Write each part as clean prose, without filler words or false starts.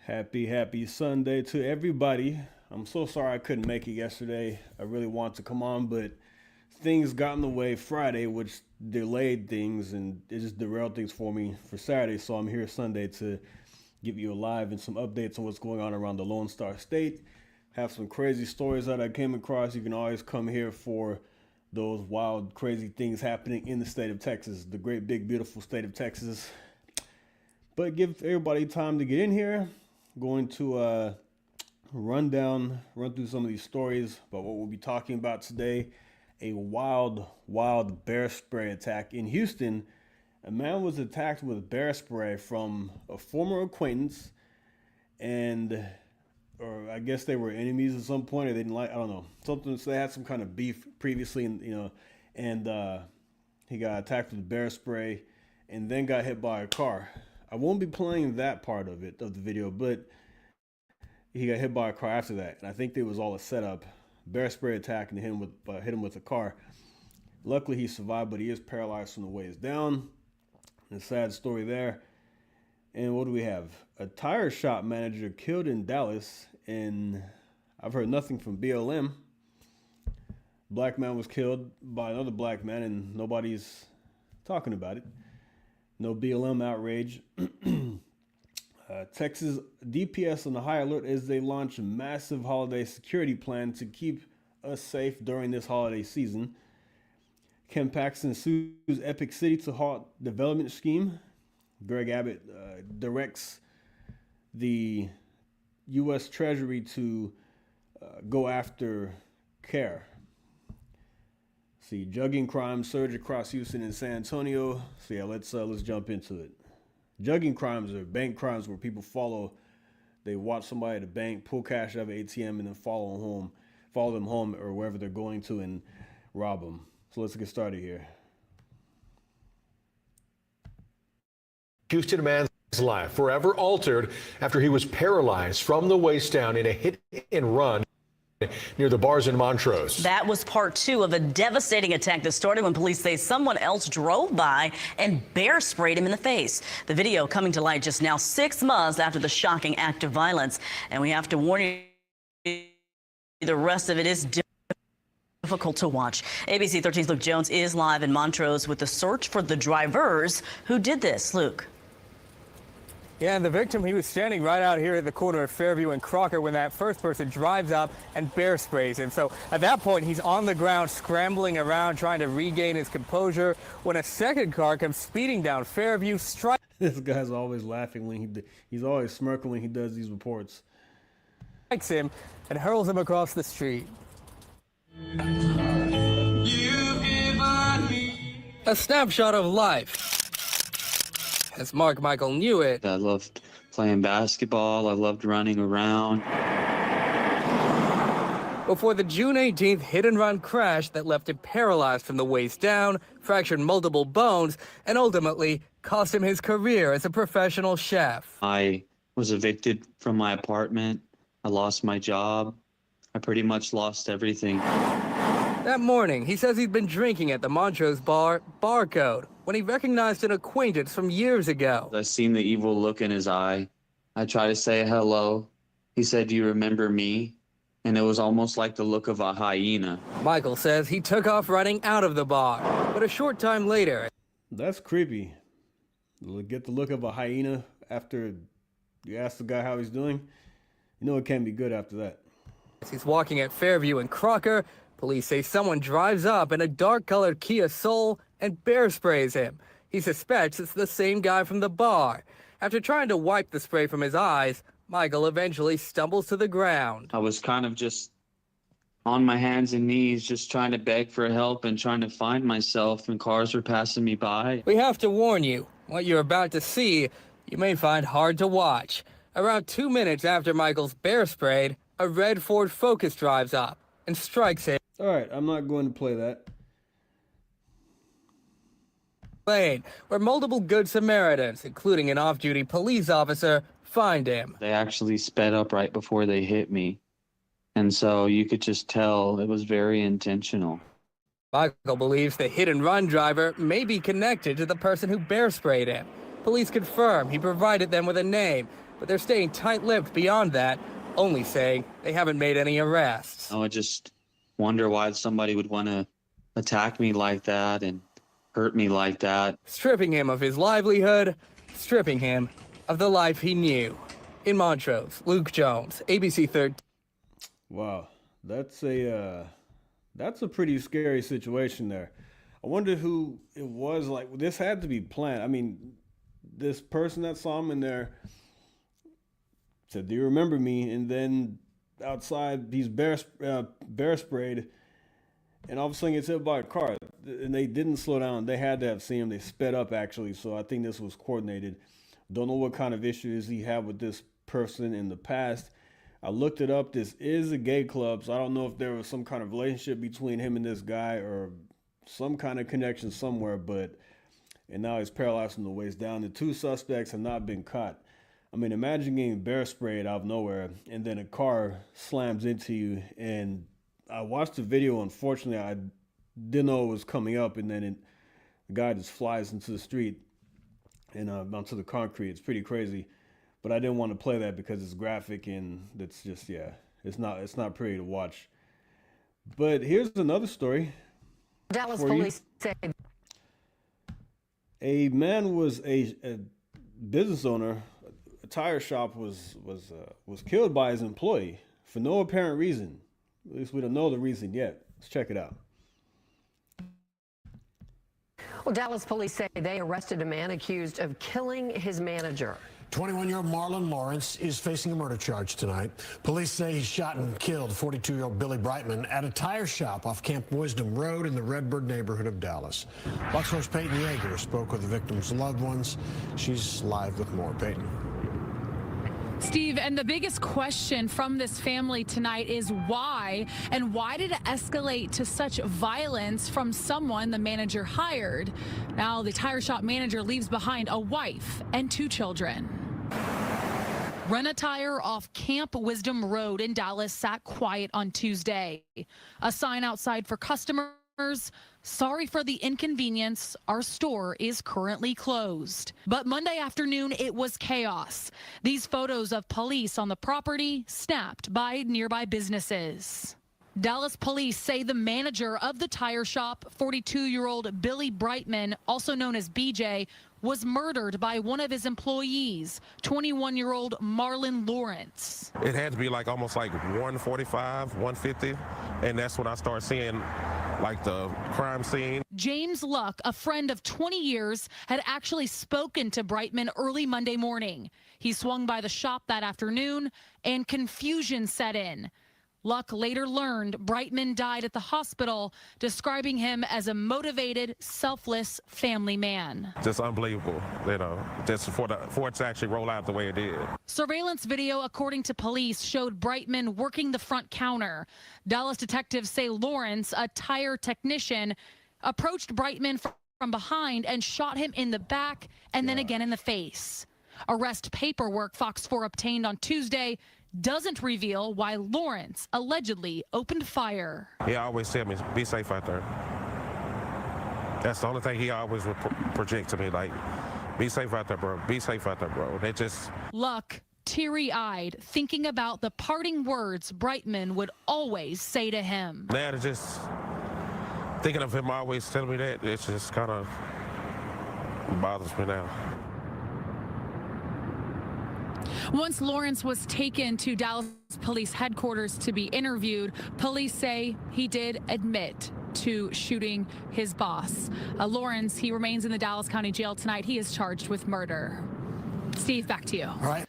Happy Sunday to everybody. I'm so sorry I couldn't make it yesterday. I really want to come on, but things got in the way Friday, which delayed things and it just derailed things for me for Saturday. So I'm here Sunday to give you a live and some updates on what's going on around the Lone Star State. Have some crazy stories that I came across. You can always come here for those wild, crazy things happening in the state of Texas, the great, big, beautiful state of Texas. But give everybody time to get in here. Going to run through some of these stories about what we'll be talking about today. A wild bear spray attack in Houston. A man was attacked with bear spray from a former acquaintance, or I guess they were enemies at some point, or they didn't like, I don't know, something. So they had some kind of beef previously, and he got attacked with bear spray, and then got hit by a car. I won't be playing that part of the video, but he got hit by a car after that, and I think it was all a setup. Bear spray attack and hit him with a car. Luckily, he survived, but he is paralyzed from the waist down. A sad story there. And what do we have? A tire shop manager killed in Dallas, and I've heard nothing from BLM. Black man was killed by another black man, and nobody's talking about it. No BLM outrage. Texas DPS on the high alert as they launch a massive holiday security plan to keep us safe during this holiday season. Ken Paxton sues Epic City to halt development scheme. Greg Abbott directs the US Treasury to go after CAIR. See, jugging crimes surge across Houston and San Antonio. So yeah, let's jump into it. Jugging crimes are bank crimes where people they watch somebody at a bank, pull cash out of an ATM, and then follow them home or wherever they're going to and rob them. So let's get started here. Houston man's life forever altered after he was paralyzed from the waist down in a hit and run near the bars in Montrose. That was part two of a devastating attack that started when police say someone else drove by and bear sprayed him in the face. The video coming to light just now 6 months after the shocking act of violence. And we have to warn you, the rest of it is difficult to watch. ABC 13's Luke Jones is live in Montrose with the search for the drivers who did this. Luke. Yeah, and the victim, he was standing right out here at the corner of Fairview and Crocker when that first person drives up and bear sprays him. So at that point, he's on the ground scrambling around trying to regain his composure when a second car comes speeding down Fairview, This guy's always laughing when he's always smirking when he does these reports. Strikes him and hurls him across the street. A snapshot of life. As Mark Michael knew it. I loved playing basketball. I loved running around. Before the June 18th hit-and-run crash that left him paralyzed from the waist down, fractured multiple bones, and ultimately cost him his career as a professional chef. I was evicted from my apartment. I lost my job. I pretty much lost everything. That morning, he says he'd been drinking at the Montrose bar, Barcode, when he recognized an acquaintance from years ago. I seen the evil look in his eye. I tried to say hello. He said, "Do you remember me?" And it was almost like the look of a hyena. Michael says he took off running out of the bar, but a short time later... That's creepy. Get the look of a hyena after you ask the guy how he's doing. You know it can't be good after that. As he's walking at Fairview and Crocker, police say someone drives up in a dark-colored Kia Soul and bear sprays him. He suspects it's the same guy from the bar. After trying to wipe the spray from his eyes, Michael eventually stumbles to the ground. I was kind of just on my hands and knees, just trying to beg for help and trying to find myself, and cars were passing me by. We have to warn you, what you're about to see, you may find hard to watch. Around 2 minutes after Michael's bear sprayed, a red Ford Focus drives up and strikes him. All right, I'm not going to play that. Lane, where multiple Good Samaritans, including an off-duty police officer, find him. They actually sped up right before they hit me. And so you could just tell it was very intentional. Michael believes the hit-and-run driver may be connected to the person who bear sprayed him. Police confirm he provided them with a name, but they're staying tight-lipped beyond that, only saying they haven't made any arrests. I just wonder why somebody would want to attack me like that and hurt me like that. Stripping him of his livelihood, stripping him of the life he knew. In Montrose, Luke Jones, ABC 13. Wow, that's a pretty scary situation there. I wonder who it was. Like, this had to be planned. I mean, this person that saw him in there said, "Do you remember me?" And then outside, he's bear sprayed, and all of a sudden gets hit by a car. And they didn't slow down. They had to have seen him. They sped up, actually. So I think this was coordinated. Don't know what kind of issues he had with this person in the past. I looked it up. This is a gay club, so I don't know if there was some kind of relationship between him and this guy or some kind of connection somewhere, and now he's paralyzed from the waist down. The two suspects have not been caught. I mean, imagine getting bear sprayed out of nowhere and then a car slams into you. And I watched the video. Unfortunately, I didn't know it was coming up, and then the guy just flies into the street and onto the concrete. It's pretty crazy. But I didn't want to play that because it's graphic and it's just, it's not pretty to watch. But here's another story. Dallas police say a man was a business owner. A tire shop was killed by his employee for no apparent reason. At least we don't know the reason yet. Let's check it out. Well, Dallas police say they arrested a man accused of killing his manager. 21-year-old Marlon Lawrence is facing a murder charge tonight. Police say he shot and killed 42-year-old Billy Brightman at a tire shop off Camp Wisdom Road in the Redbird neighborhood of Dallas. Fox Peyton Yeager spoke with the victim's loved ones. She's live with more. Peyton. Steve, and the biggest question from this family tonight is why, and why did it escalate to such violence from someone the manager hired? Now the tire shop manager leaves behind a wife and 2 children. Rent-A-Tire off Camp Wisdom Road in Dallas sat quiet on Tuesday. A sign outside for customers: "Sorry for the inconvenience. Our store is currently closed." But Monday afternoon, it was chaos. These photos of police on the property snapped by nearby businesses. Dallas police say the manager of the tire shop, 42-year-old Billy Brightman, also known as BJ, was murdered by one of his employees, 21-year-old Marlon Lawrence. It had to be almost 1:45, 1:50, and that's when I started seeing the crime scene. James Luck, a friend of 20 years, had actually spoken to Brightman early Monday morning. He swung by the shop that afternoon and confusion set in. Luck later learned Brightman died at the hospital, describing him as a motivated, selfless family man. Just unbelievable, just for it to actually roll out the way it did. Surveillance video, according to police, showed Brightman working the front counter. Dallas detectives say Lawrence, a tire technician, approached Brightman from behind and shot him in the back and then again in the face. Arrest paperwork Fox 4 obtained on Tuesday doesn't reveal why Lawrence allegedly opened fire. He always said me, be safe out there. That's the only thing he always would project to me, be safe out there, bro. Be safe out there, bro. They just... Luck, teary-eyed, thinking about the parting words Brightman would always say to him. Now to just thinking of him always telling me that, it just kind of bothers me now. Once Lawrence was taken to Dallas police headquarters to be interviewed, police say he did admit to shooting his boss. Lawrence, he remains in the Dallas County Jail tonight. He is charged with murder. Steve, back to you. All right.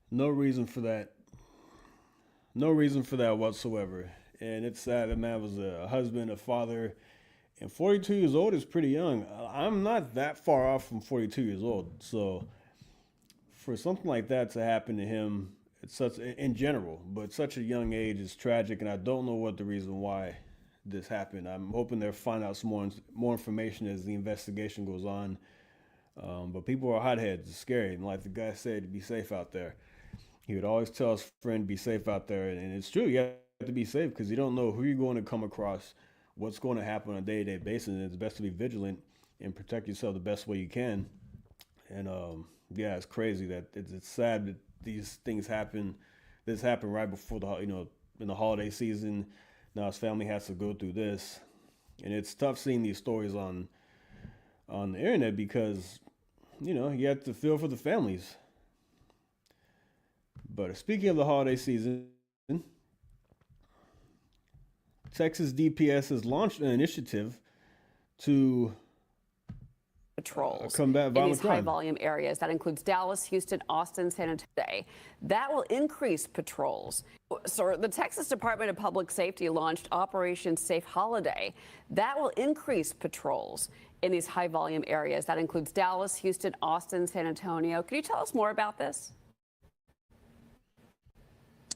No reason for that. No reason for that whatsoever. And it's sad. That man was a husband, a father, and 42 years old is pretty young. I'm not that far off from 42 years old. So for something like that to happen to him, it's such, in general, but such a young age is tragic, and I don't know what the reason why this happened. I'm hoping they'll find out some more information as the investigation goes on. But people are hotheads. It's scary, and like the guy said, be safe out there. He would always tell his friend, be safe out there, and it's true. You have to be safe because you don't know who you're going to come across, what's going to happen on a day-to-day basis, and it's best to be vigilant and protect yourself the best way you can. And yeah, it's crazy that it's sad that these things happen. This happened right before in the holiday season. Now his family has to go through this, and it's tough seeing these stories on the internet because you have to feel for the families. But speaking of the holiday season, Texas DPS has launched an initiative to patrols combat violent in these crime. high-volume areas. That includes Dallas, Houston, Austin, San Antonio. That will increase patrols. So the Texas Department of Public Safety launched Operation Safe Holiday. That will increase patrols in these high-volume areas. That includes Dallas, Houston, Austin, San Antonio. Can you tell us more about this?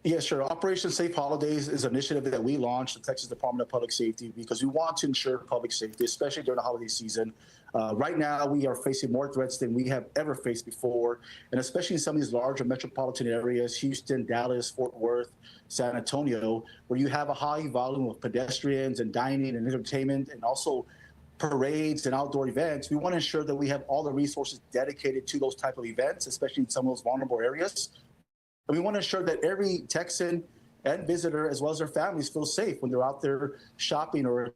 Yeah, sure. Operation Safe Holidays is an initiative that we launched, the Texas Department of Public Safety, because we want to ensure public safety, especially during the holiday season. Right now, we are facing more threats than we have ever faced before, and especially in some of these larger metropolitan areas, Houston, Dallas, Fort Worth, San Antonio, where you have a high volume of pedestrians and dining and entertainment and also parades and outdoor events. We want to ensure that we have all the resources dedicated to those type of events, especially in some of those vulnerable areas. And we want to ensure that every Texan and visitor, as well as their families, feel safe when they're out there shopping or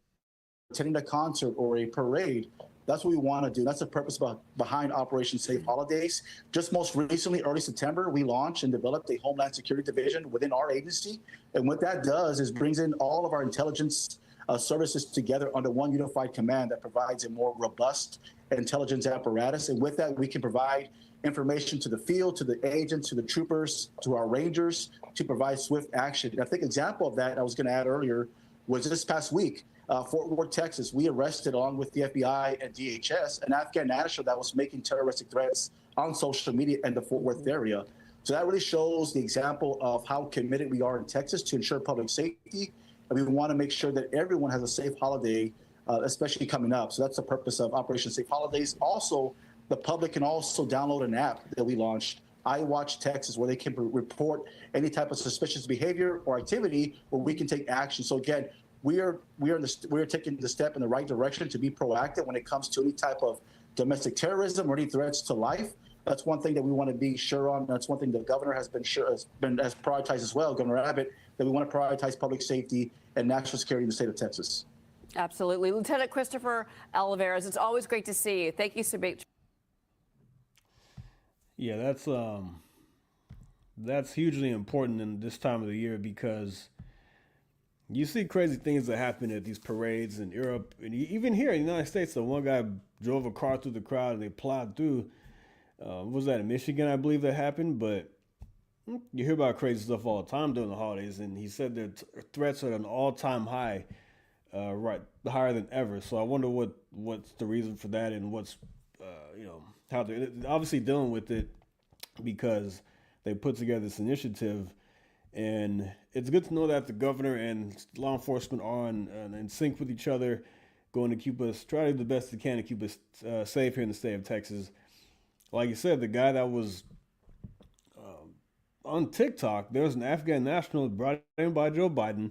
attending a concert or a parade. That's what we want to do. That's the purpose behind Operation Safe Holidays. Just most recently, early September, we launched and developed a Homeland Security Division within our agency. And what that does is brings in all of our intelligence services together under one unified command that provides a more robust intelligence apparatus. And with that, we can provide information to the field, to the agents, to the troopers, to our rangers to provide swift action. And I think an example of that I was going to add earlier was this past week, Fort Worth, Texas. We arrested, along with the FBI and DHS, an Afghan national that was making terroristic threats on social media in the Fort Worth area. So that really shows the example of how committed we are in Texas to ensure public safety. And we want to make sure that everyone has a safe holiday, especially coming up. So that's the purpose of Operation Safe Holidays. Also, the public can also download an app that we launched, iWatch Texas, where they can report any type of suspicious behavior or activity where we can take action. So again, we are taking the step in the right direction to be proactive when it comes to any type of domestic terrorism or any threats to life. That's one thing that we want to be sure on. That's one thing the governor has prioritized as well, Governor Abbott, that we want to prioritize public safety and national security in the state of Texas. Absolutely. Lieutenant Christopher Oliveras, it's always great to see you. Thank you so much. Yeah, that's hugely important in this time of the year because you see crazy things that happen at these parades in Europe and even here in the United States. So one guy drove a car through the crowd and they plowed through. Was that in Michigan, I believe that happened? But you hear about crazy stuff all the time during the holidays. And he said that threats are at an all-time high, right, higher than ever. So I wonder what's the reason for that and what's how they're obviously dealing with it because they put together this initiative. And it's good to know that the governor and law enforcement are in sync with each other, going to keep us, try to do the best they can to keep us safe here in the state of Texas. Like you said, the guy that was on TikTok, there was an Afghan national brought in by Joe Biden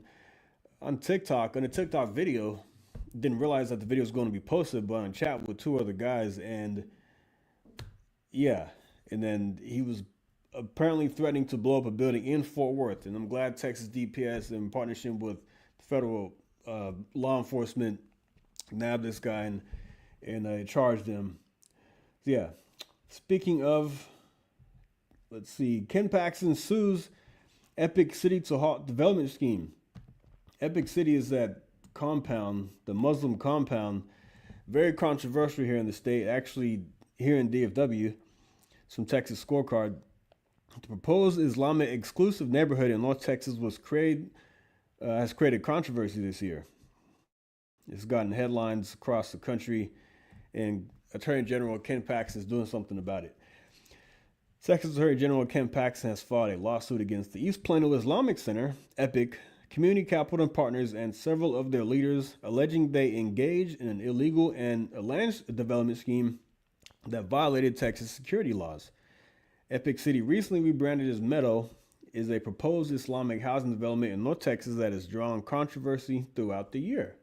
on TikTok, on a TikTok video. Didn't realize that the video was going to be posted, but on a chat with two other guys. And yeah, and then he was apparently threatening to blow up a building in Fort Worth. And I'm glad Texas DPS, in partnership with federal law enforcement, nabbed this guy and charged him. So yeah, speaking of, let's see, Ken Paxton sues Epic City to halt development scheme. Epic City is that compound, the Muslim compound, very controversial here in the state. Actually, here in DFW, some Texas scorecard. The proposed Islamic exclusive neighborhood in North Texas has created controversy this year. It's gotten headlines across the country, and Attorney General Ken Paxton is doing something about it. Texas Attorney General Ken Paxton has filed a lawsuit against the East Plano Islamic Center, Epic, Community Capital and Partners, and several of their leaders, alleging they engaged in an illegal and land development scheme that violated Texas security laws. Epic City, recently rebranded as Meadow, is a proposed Islamic housing development in North Texas that has drawn controversy throughout the year.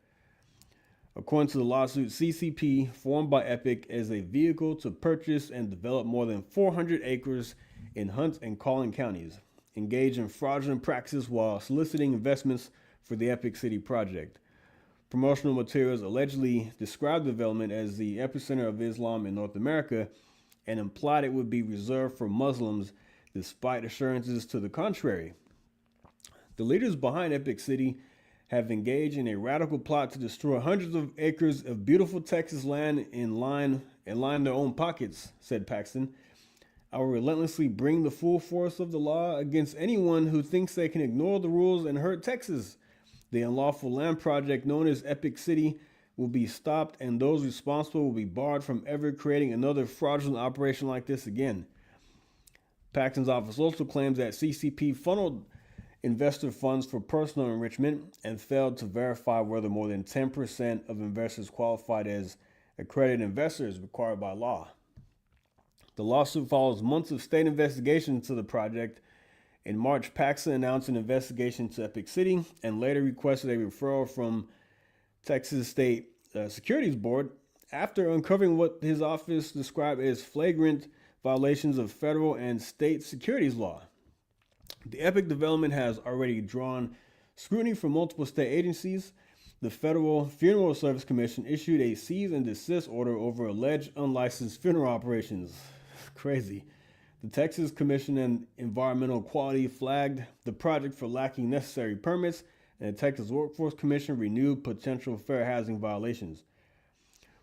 According to the lawsuit, CCP, formed by Epic as a vehicle to purchase and develop more than 400 acres in Hunt and Collin counties engaged in fraudulent practices while soliciting investments for the Epic City project. Promotional materials allegedly described the development as the epicenter of Islam in North America and implied it would be reserved for Muslims despite assurances to the contrary. The leaders behind Epic City have engaged in a radical plot to destroy hundreds of acres of beautiful Texas land and line their own pockets, said Paxton. I will relentlessly bring the full force of the law against anyone who thinks they can ignore the rules and hurt Texas. The unlawful land project known as Epic City will be stopped, and those responsible will be barred from ever creating another fraudulent operation like this again. Paxton's office also claims that CCP funneled investor funds for personal enrichment and failed to verify whether more than 10% of investors qualified as accredited investors required by law. The lawsuit follows months of state investigation into the project. In March, Paxton announced an investigation to Epic City and later requested a referral from Texas State Securities Board after uncovering what his office described as flagrant violations of federal and state securities law. The Epic development has already drawn scrutiny from multiple state agencies. The Federal Funeral Service Commission issued a cease and desist order over alleged unlicensed funeral operations. Crazy. The Texas Commission on Environmental Quality flagged the project for lacking necessary permits, and the Texas Workforce Commission renewed potential fair housing violations.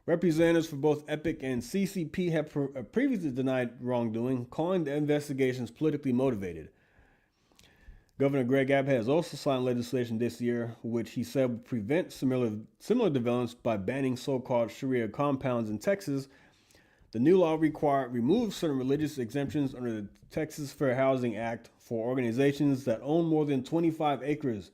Representatives for both Epic and CCP have previously denied wrongdoing, calling the investigations politically motivated. Governor Greg Abbott has also signed legislation this year, which he said would prevent similar developments by banning so-called Sharia compounds in Texas. The new law removes certain religious exemptions under the Texas Fair Housing Act for organizations that own more than 25 acres,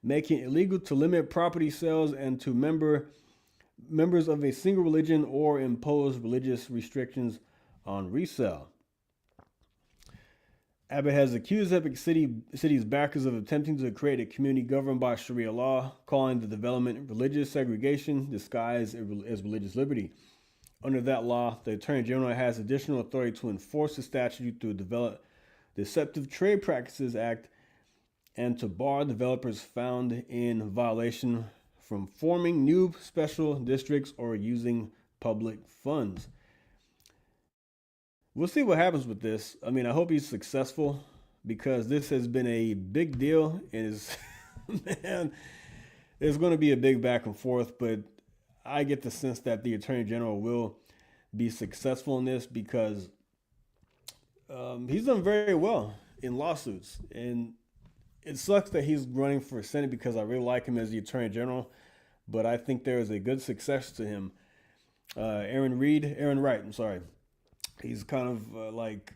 making it illegal to limit property sales and to members of a single religion or impose religious restrictions on resale. Abbott has accused Epic City's backers of attempting to create a community governed by Sharia law, calling the development religious segregation disguised as religious liberty. Under that law, the Attorney General has additional authority to enforce the statute through the Deceptive Trade Practices Act and to bar developers found in violation from forming new special districts or using public funds. We'll see what happens with this. I mean, I hope he's successful because this has been a big deal and man, there's going to be a big back and forth, but I get the sense that the Attorney General will be successful in this because he's done very well in lawsuits. And it sucks that he's running for Senate because I really like him as the Attorney General, but I think there is a good successor to him. Aaron Wright. He's kind of like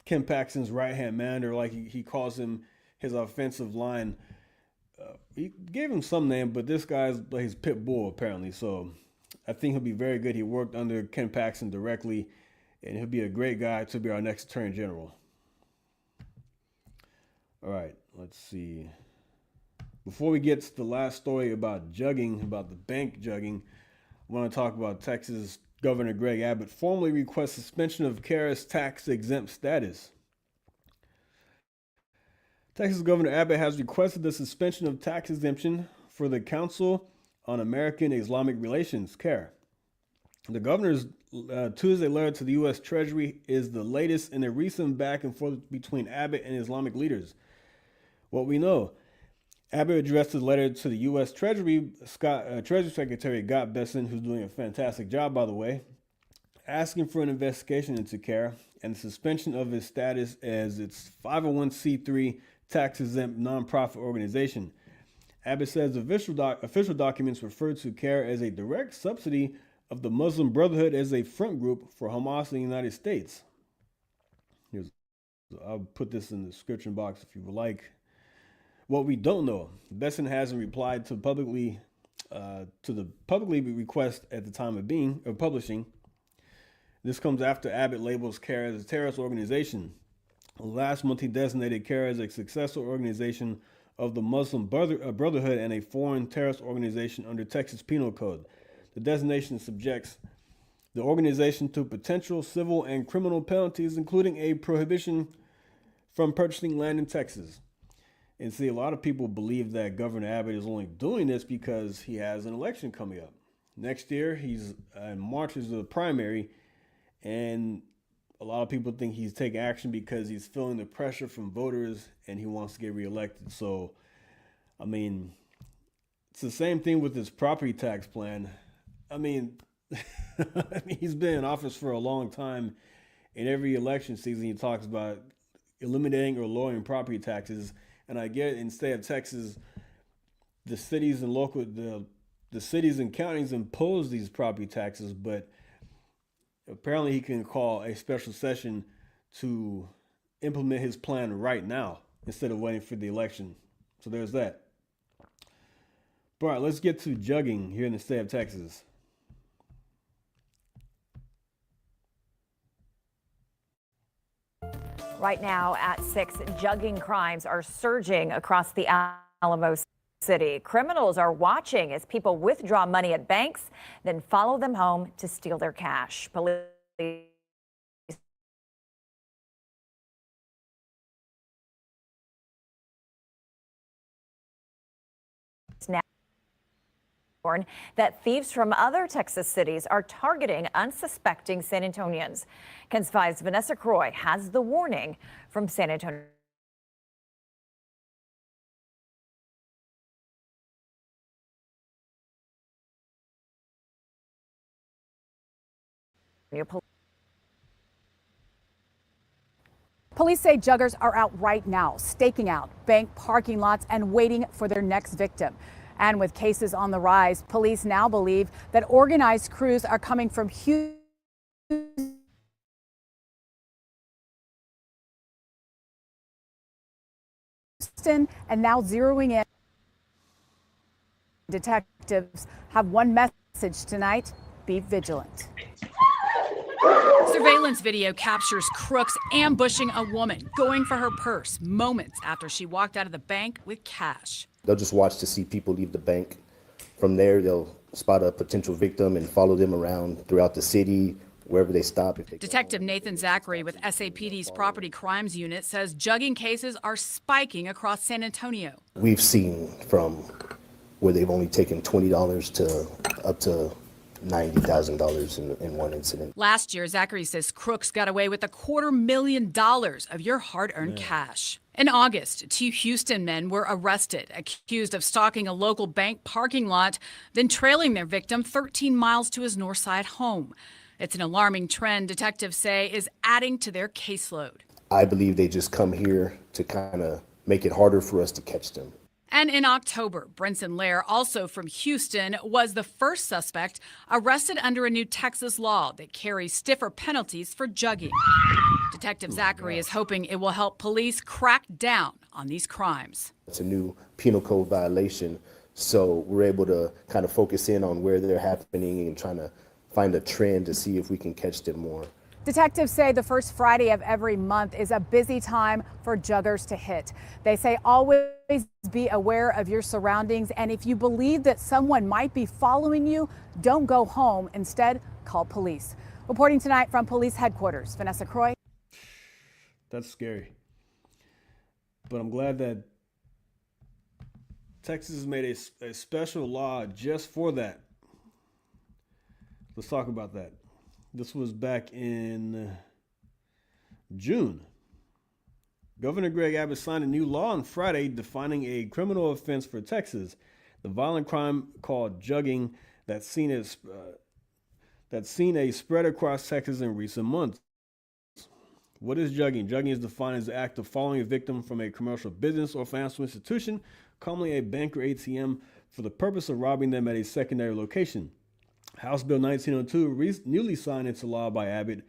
Ken Paxton's right-hand man, or like he calls him his offensive line. He gave him some name, but this guy's like his pit bull apparently. So I think he'll be very good. He worked under Ken Paxton directly, and he'll be a great guy to be our next Attorney General. All right, let's see. Before we get to the last story about Jugging, about the bank Jugging, I want to talk about Texas Governor Greg Abbott formally requests suspension of CAIR's tax-exempt status. Texas Governor Abbott has requested the suspension of tax exemption for the Council on American Islamic Relations, CAIR. The governor's Tuesday letter to the US Treasury is the latest in a recent back and forth between Abbott and Islamic leaders. What we know, Abbott addressed his letter to the U.S. Treasury Secretary Scott Bessent, who's doing a fantastic job, by the way, asking for an investigation into CAIR and the suspension of his status as its 501c3 tax-exempt nonprofit organization. Abbott says official documents refer to CAIR as a direct subsidy of the Muslim Brotherhood as a front group for Hamas in the United States. I'll put this in the description box if you would like. What we don't know, Bessent hasn't replied to the publicly request at the time of publishing. This comes after Abbott labels CAIR as a terrorist organization. Last month, he designated CAIR as a successor organization of the Muslim Brotherhood and a foreign terrorist organization under Texas Penal Code. The designation subjects the organization to potential civil and criminal penalties, including a prohibition from purchasing land in Texas. And see, a lot of people believe that Governor Abbott is only doing this because he has an election coming up. Next year, he's in March is the primary, and a lot of people think he's taking action because he's feeling the pressure from voters and he wants to get reelected. So, I mean, it's the same thing with his property tax plan. I mean, he's been in office for a long time. In every election season, he talks about eliminating or lowering property taxes. And I get in the state of Texas, the cities and the cities and counties impose these property taxes, but apparently he can call a special session to implement his plan right now instead of waiting for the election. So there's that. All right, let's get to jugging here in the state of Texas. Right now at 6, jugging crimes are surging across the Alamo City. Criminals are watching as people withdraw money at banks, then follow them home to steal their cash. Police now warn that thieves from other Texas cities are targeting unsuspecting San Antonians. KENS 5's Vanessa Croy has the warning from San Antonio. Police say juggers are out right now, staking out bank parking lots and waiting for their next victim. And with cases on the rise, police now believe that organized crews are coming from Houston and now zeroing in. Detectives have one message tonight: be vigilant. Surveillance video captures crooks ambushing a woman going for her purse moments after she walked out of the bank with cash. They'll just watch to see people leave the bank. From there, they'll spot a potential victim and follow them around throughout the city, wherever they stop. Detective Nathan Zachary with SAPD's Property Crimes Unit says jugging cases are spiking across San Antonio. We've seen from where they've only taken $20 to up to $90,000 in one incident. Last year, Zachary says crooks got away with $250,000 of your hard-earned cash. In August, 2 Houston men were arrested, accused of stalking a local bank parking lot, then trailing their victim 13 miles to his north side home. It's an alarming trend detectives say is adding to their caseload. I believe they just come here to kind of make it harder for us to catch them. And in October, Brinson Lair, also from Houston, was the first suspect arrested under a new Texas law that carries stiffer penalties for jugging. Detective Zachary is hoping it will help police crack down on these crimes. It's a new penal code violation, so we're able to kind of focus in on where they're happening and trying to find a trend to see if we can catch them more. Detectives say the first Friday of every month is a busy time for juggers to hit. They say always be aware of your surroundings, and if you believe that someone might be following you, don't go home. Instead, call police. Reporting tonight from police headquarters, Vanessa Croy. That's scary. But I'm glad that Texas made a special law just for that. Let's talk about that. This was back in June. Governor Greg Abbott signed a new law on Friday defining a criminal offense for Texas, the violent crime called jugging that's seen a spread across Texas in recent months. What is jugging? Jugging is defined as the act of following a victim from a commercial business or financial institution, commonly a bank or ATM, for the purpose of robbing them at a secondary location. House Bill 1902, newly signed into law by Abbott,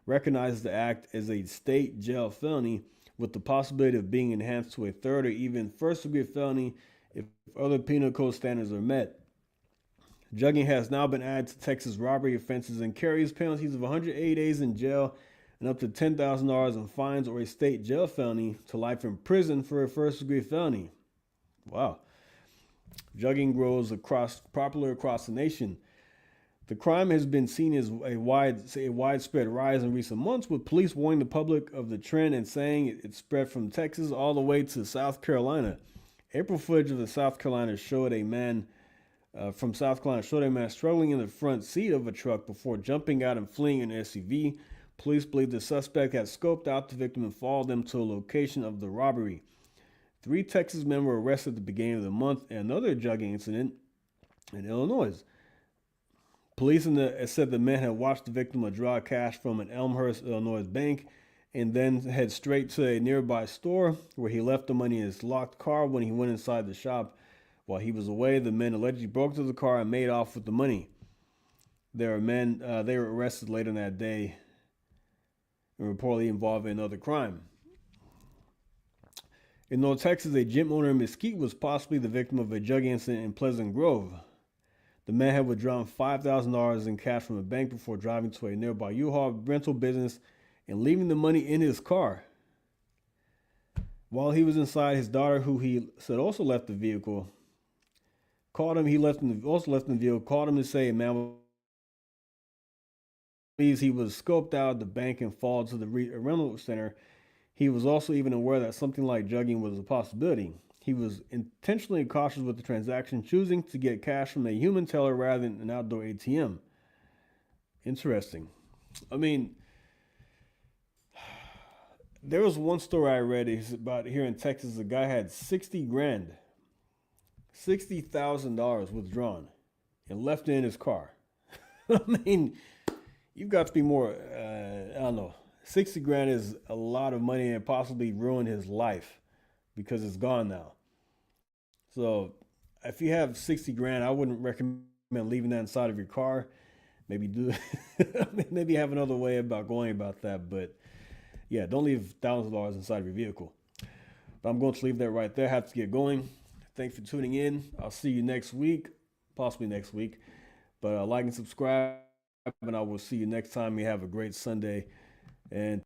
recognizes the act as a state jail felony with the possibility of being enhanced to a third or even first-degree felony if other penal code standards are met. Jugging has now been added to Texas robbery offenses and carries penalties of 180 days in jail and up to $10,000 in fines or a state jail felony to life in prison for a first-degree felony. Wow. Jugging grows popular across the nation. The crime has been seen as a widespread rise in recent months, with police warning the public of the trend and saying it spread from Texas all the way to South Carolina. April footage of the South Carolina showed a man struggling in the front seat of a truck before jumping out and fleeing in an SUV. Police believe the suspect had scoped out the victim and followed them to a location of the robbery. 3 Texas men were arrested at the beginning of the month in another jugging incident in Illinois. Police said the men had watched the victim withdraw cash from an Elmhurst, Illinois bank and then head straight to a nearby store where he left the money in his locked car. When he went inside the shop while he was away, the men allegedly broke into the car and made off with the money. They were arrested later that day and reportedly involved in another crime. In North Texas, a gym owner in Mesquite was possibly the victim of a jugging incident in Pleasant Grove. The man had withdrawn $5,000 in cash from a bank before driving to a nearby U-Haul rental business and leaving the money in his car. While he was inside, his daughter, who he said also left the vehicle, called him. He also left in the vehicle, called him to say, "Man, please." He was scoped out of the bank and followed to the rental center. He was also even aware that something like jugging was a possibility. He was intentionally cautious with the transaction, choosing to get cash from a human teller rather than an outdoor ATM. Interesting. I mean, there was one story I read about here in Texas. A guy had $60,000 withdrawn and left it in his car. I mean, you've got to be more, I don't know. 60 grand is a lot of money and possibly ruin his life because it's gone now. So if you have 60 grand, I wouldn't recommend leaving that inside of your car. Maybe maybe have another way about going about that. But yeah, don't leave thousands of dollars inside of your vehicle. But I'm going to leave that right there. I have to get going. Thanks for tuning in. I'll see you next week, possibly next week. But like and subscribe, and I will see you next time. You have a great Sunday. And